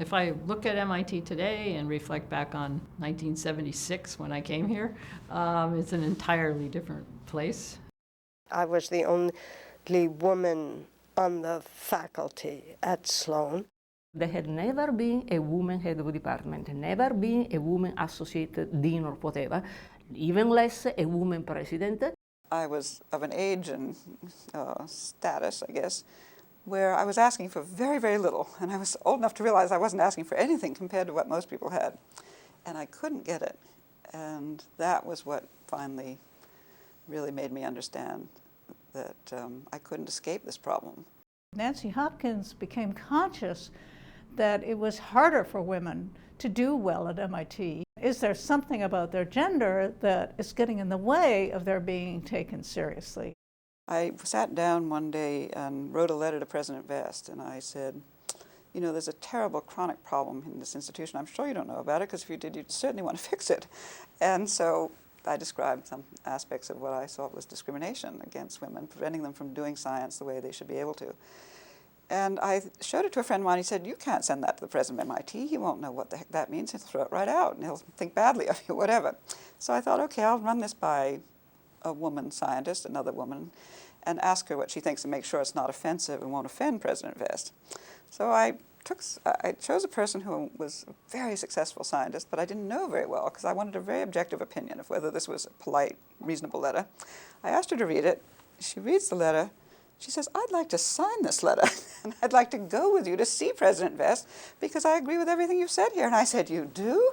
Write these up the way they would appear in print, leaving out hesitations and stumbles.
If I look at MIT today and reflect back on 1976 when I came here, it's an entirely different place. I was the only woman on the faculty at Sloan. There had never been a woman head of a department, never been a woman associate dean or whatever, even less a woman president. I was of an age and status, I guess, where I was asking for very, very little, and I was old enough to realize I wasn't asking for anything compared to what most people had, and I couldn't get it, and that was what finally really made me understand that I couldn't escape this problem. Nancy Hopkins became conscious that it was harder for women to do well at MIT. Is there something about their gender that is getting in the way of their being taken seriously? I sat down one day and wrote a letter to President Vest, and I said, you know, there's a terrible chronic problem in this institution. I'm sure you don't know about it, because if you did, you'd certainly want to fix it. And so I described some aspects of what I thought was discrimination against women, preventing them from doing science the way they should be able to. And I showed it to a friend of mine. He said, you can't send that to the president of MIT. He won't know what the heck that means. He'll throw it right out, and he'll think badly of you, whatever. So I thought, okay, I'll run this by a woman scientist, another woman, and ask her what she thinks and make sure it's not offensive and won't offend President Vest. So I chose a person who was a very successful scientist, but I didn't know very well because I wanted a very objective opinion of whether this was a polite, reasonable letter. I asked her to read it. She reads the letter. She says, I'd like to sign this letter, and I'd like to go with you to see President Vest because I agree with everything you've said here. And I said, you do?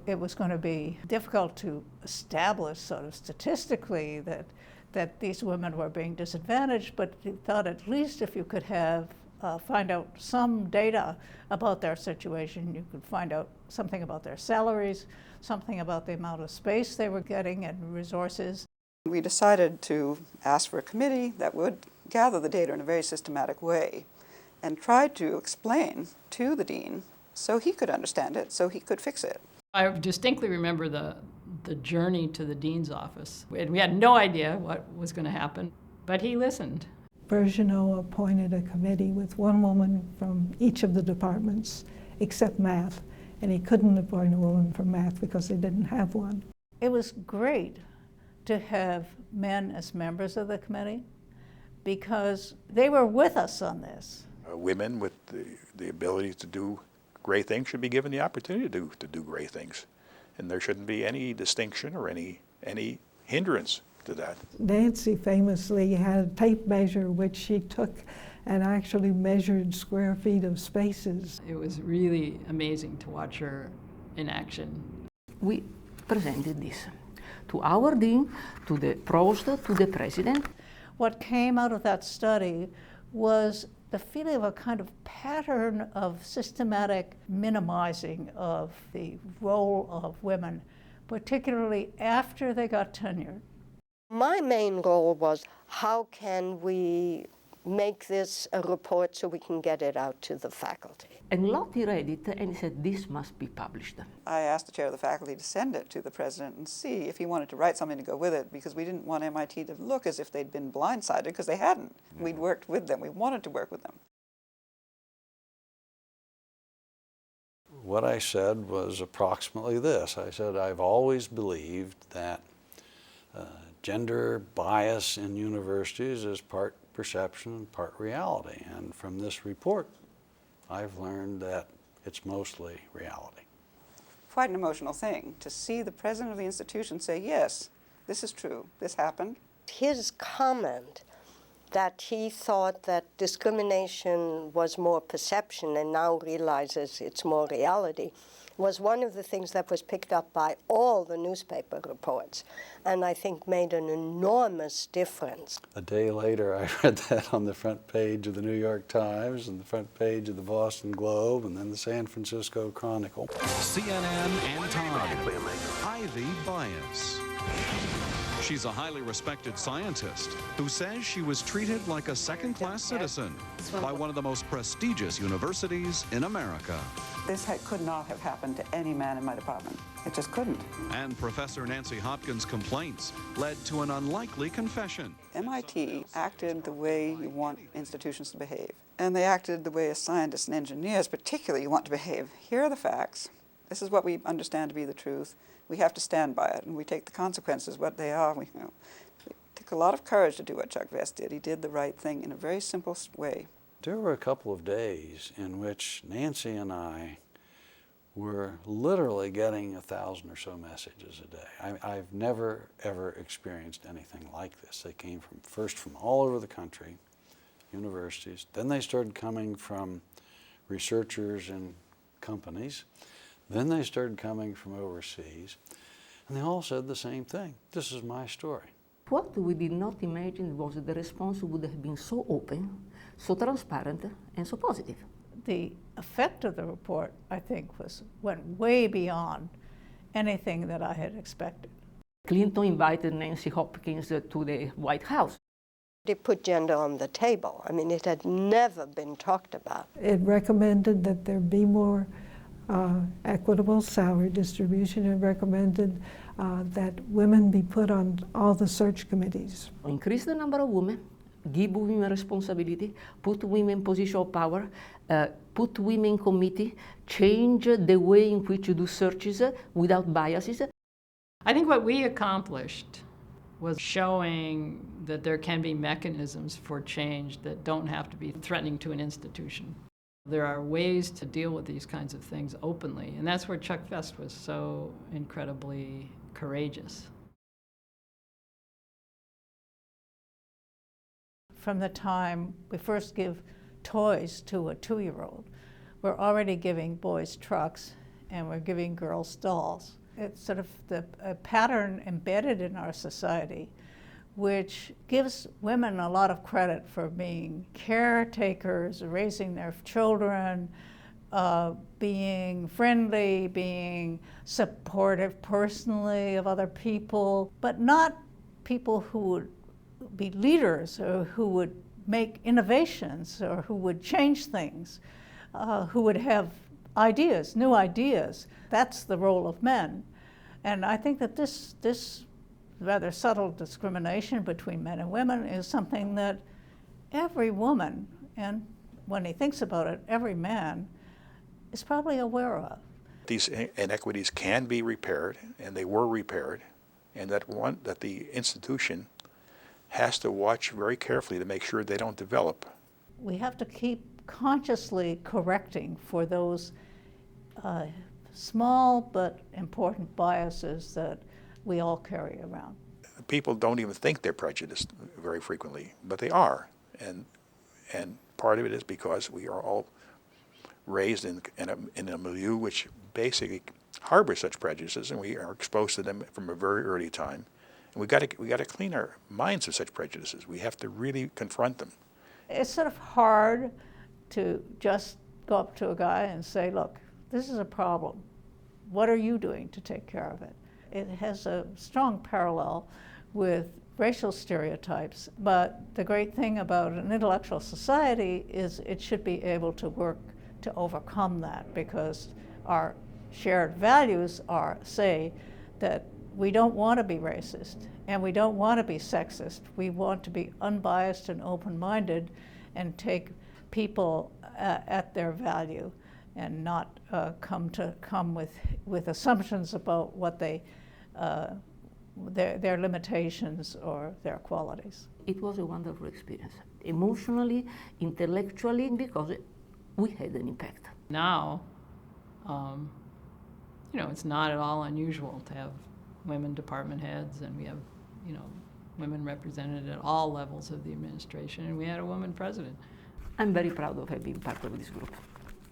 It was going to be difficult to establish sort of statistically that these women were being disadvantaged, but he thought at least if you could have find out some data about their situation, you could find out something about their salaries, something about the amount of space they were getting and resources. We decided to ask for a committee that would gather the data in a very systematic way and try to explain to the dean so he could understand it, so he could fix it. I distinctly remember the journey to the dean's office. We had no idea what was going to happen, but he listened. Bergeneau appointed a committee with one woman from each of the departments except math, and he couldn't appoint a woman from math because they didn't have one. It was great to have men as members of the committee because they were with us on this. Women with the ability to do great things should be given the opportunity to do great things. And there shouldn't be any distinction or any hindrance to that. Nancy famously had a tape measure which she took and actually measured square feet of spaces. It was really amazing to watch her in action. We presented this to our dean, to the provost, to the president. What came out of that study was the feeling of a kind of pattern of systematic minimizing of the role of women, particularly after they got tenure. My main goal was, how can we make this a report so we can get it out to the faculty? And Lottie read it and he said, this must be published. I asked the chair of the faculty to send it to the president and see if he wanted to write something to go with it, because we didn't want MIT to look as if they'd been blindsided, because they hadn't. We'd worked with them. We wanted to work with them. What I said was approximately this. I said, I've always believed that gender bias in universities is part perception and part reality. And from this report, I've learned that it's mostly reality. Quite an emotional thing to see the president of the institution say, yes, this is true, this happened. His comment that he thought that discrimination was more perception and now realizes it's more reality was one of the things that was picked up by all the newspaper reports, and I think made an enormous difference. A day later, I read that on the front page of the New York Times and the front page of the Boston Globe and then the San Francisco Chronicle. CNN and Time, Ivy Bias. She's a highly respected scientist who says she was treated like a second-class citizen by one of the most prestigious universities in America. This could not have happened to any man in my department. It just couldn't. And Professor Nancy Hopkins' complaints led to an unlikely confession. MIT acted the way you want institutions to behave. And they acted the way as scientists and engineers particularly want to behave. Here are the facts. This is what we understand to be the truth. We have to stand by it, and we take the consequences, what they are. It took a lot of courage to do what Chuck Vest did. He did the right thing in a very simple way. There were a couple of days in which Nancy and I were literally getting 1,000 or so messages a day. I've never, ever experienced anything like this. They came first from all over the country, universities. Then they started coming from researchers and companies. Then they started coming from overseas. And they all said the same thing. This is my story. What we did not imagine was that the response would have been so open, so transparent, and so positive. The effect of the report, I think, went way beyond anything that I had expected. Clinton invited Nancy Hopkins to the White House. It put gender on the table. I mean, it had never been talked about. It recommended that there be more equitable salary distribution. It recommended that women be put on all the search committees. Increase the number of women, give women responsibility, put women in position of power, put women in committee, change the way in which you do searches without biases. I think what we accomplished was showing that there can be mechanisms for change that don't have to be threatening to an institution. There are ways to deal with these kinds of things openly, and that's where Chuck Vest was so incredibly courageous. From the time we first give toys to a 2-year-old, we're already giving boys trucks and we're giving girls dolls. It's sort of a pattern embedded in our society which gives women a lot of credit for being caretakers, raising their children, being friendly, being supportive personally of other people, but not people who would be leaders or who would make innovations or who would change things, who would have ideas, new ideas. That's the role of men. And I think that this rather subtle discrimination between men and women is something that every woman, and when he thinks about it, every man, is probably aware of. These inequities can be repaired, and they were repaired, and that the institution has to watch very carefully to make sure they don't develop. We have to keep consciously correcting for those small but important biases that we all carry around. People don't even think they're prejudiced very frequently, but they are, and part of it is because we are all raised in a milieu which basically harbors such prejudices, and we are exposed to them from a very early time. And we got to clean our minds of such prejudices. We have to really confront them. It's sort of hard to just go up to a guy and say, look, this is a problem. What are you doing to take care of it? It has a strong parallel with racial stereotypes, but the great thing about an intellectual society is it should be able to work to overcome that, because our shared values say that we don't want to be racist and we don't want to be sexist. We want to be unbiased and open-minded and take people at their value and not come with assumptions about what their limitations or their qualities. It was a wonderful experience, emotionally, intellectually, because we had an impact. Now, it's not at all unusual to have women department heads, and we have, women represented at all levels of the administration, and we had a woman president. I'm very proud of having been part of this group.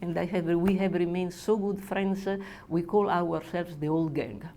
And we have remained so good friends, we call ourselves the old gang.